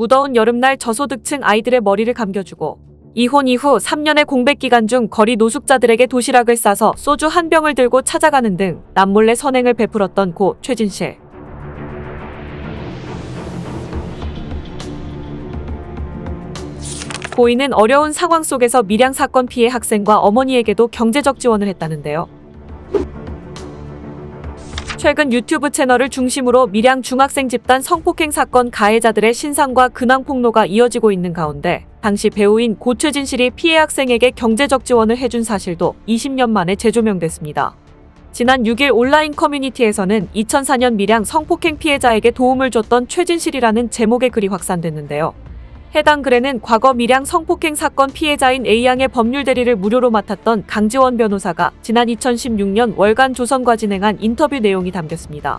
무더운 여름날 저소득층 아이들의 머리를 감겨주고 이혼 이후 3년의 공백 기간 중 거리 노숙자들에게 도시락을 싸서 소주 한 병을 들고 찾아가는 등 남몰래 선행을 베풀었던 고 최진실. 고인은 어려운 상황 속에서 밀양 사건 피해 학생과 어머니에게도 경제적 지원을 했다는데요. 최근 유튜브 채널을 중심으로 밀양 중학생 집단 성폭행 사건 가해자들의 신상과 근황 폭로가 이어지고 있는 가운데 당시 배우인 고 최진실이 피해 학생에게 경제적 지원을 해준 사실도 20년 만에 재조명됐습니다. 지난 6일 온라인 커뮤니티에서는 2004년 밀양 성폭행 피해자에게 도움을 줬던 최진실이라는 제목의 글이 확산됐는데요. 해당 글에는 과거 밀양 성폭행 사건 피해자인 A양의 법률 대리를 무료로 맡았던 강지원 변호사가 지난 2016년 월간 조선과 진행한 인터뷰 내용이 담겼습니다.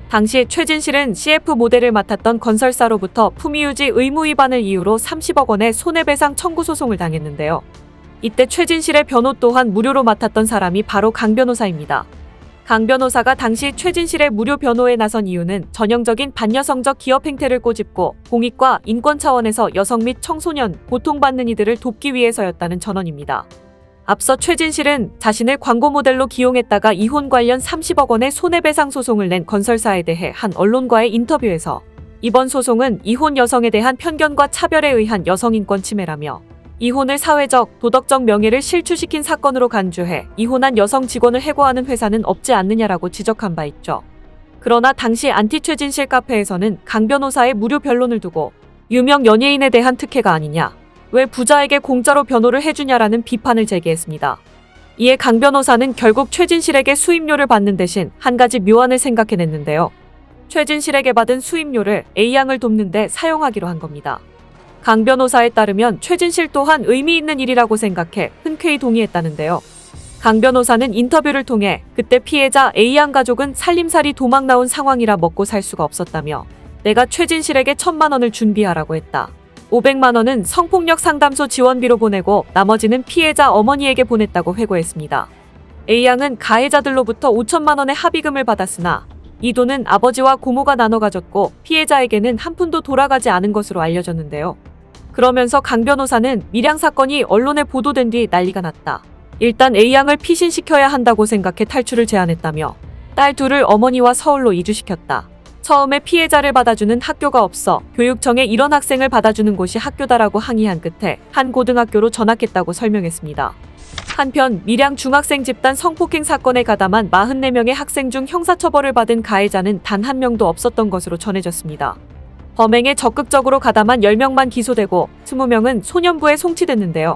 당시 최진실은 CF 모델을 맡았던 건설사로부터 품위유지 의무 위반을 이유로 30억 원의 손해배상 청구 소송을 당했는데요. 이때 최진실의 변호 또한 무료로 맡았던 사람이 바로 강 변호사입니다. 강 변호사가 당시 최진실의 무료 변호에 나선 이유는 전형적인 반여성적 기업 행태를 꼬집고 공익과 인권 차원에서 여성 및 청소년, 고통받는 이들을 돕기 위해서였다는 전언입니다. 앞서 최진실은 자신을 광고 모델로 기용했다가 이혼 관련 30억 원의 손해배상 소송을 낸 건설사에 대해 한 언론과의 인터뷰에서 이번 소송은 이혼 여성에 대한 편견과 차별에 의한 여성인권 침해라며 이혼을 사회적, 도덕적 명예를 실추시킨 사건으로 간주해 이혼한 여성 직원을 해고하는 회사는 없지 않느냐라고 지적한 바 있죠. 그러나 당시 안티 최진실 카페에서는 강 변호사의 무료 변론을 두고 유명 연예인에 대한 특혜가 아니냐, 왜 부자에게 공짜로 변호를 해주냐라는 비판을 제기했습니다. 이에 강 변호사는 결국 최진실에게 수임료를 받는 대신 한 가지 묘안을 생각해냈는데요. 최진실에게 받은 수임료를 A양을 돕는 데 사용하기로 한 겁니다. 강 변호사에 따르면 최진실 또한 의미 있는 일이라고 생각해 흔쾌히 동의했다는데요. 강 변호사는 인터뷰를 통해 그때 피해자 A양 가족은 살림살이 도망 나온 상황이라 먹고 살 수가 없었다며 내가 최진실에게 1,000만 원을 준비하라고 했다. 500만 원은 성폭력 상담소 지원비로 보내고 나머지는 피해자 어머니에게 보냈다고 회고했습니다. A양은 가해자들로부터 5천만 원의 합의금을 받았으나 이 돈은 아버지와 고모가 나눠 가졌고 피해자에게는 한 푼도 돌아가지 않은 것으로 알려졌는데요. 그러면서 강 변호사는 밀양 사건이 언론에 보도된 뒤 난리가 났다. 일단 A양을 피신시켜야 한다고 생각해 탈출을 제안했다며 딸 둘을 어머니와 서울로 이주시켰다. 처음에 피해자를 받아주는 학교가 없어 교육청에 이런 학생을 받아주는 곳이 학교다라고 항의한 끝에 한 고등학교로 전학했다고 설명했습니다. 한편 밀양 중학생 집단 성폭행 사건에 가담한 44명의 학생 중 형사처벌을 받은 가해자는 단 한 명도 없었던 것으로 전해졌습니다. 범행에 적극적으로 가담한 10명만 기소되고 20명은 소년부에 송치됐는데요.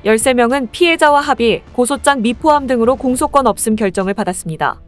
13명은 피해자와 합의, 고소장 미포함 등으로 공소권 없음 결정을 받았습니다.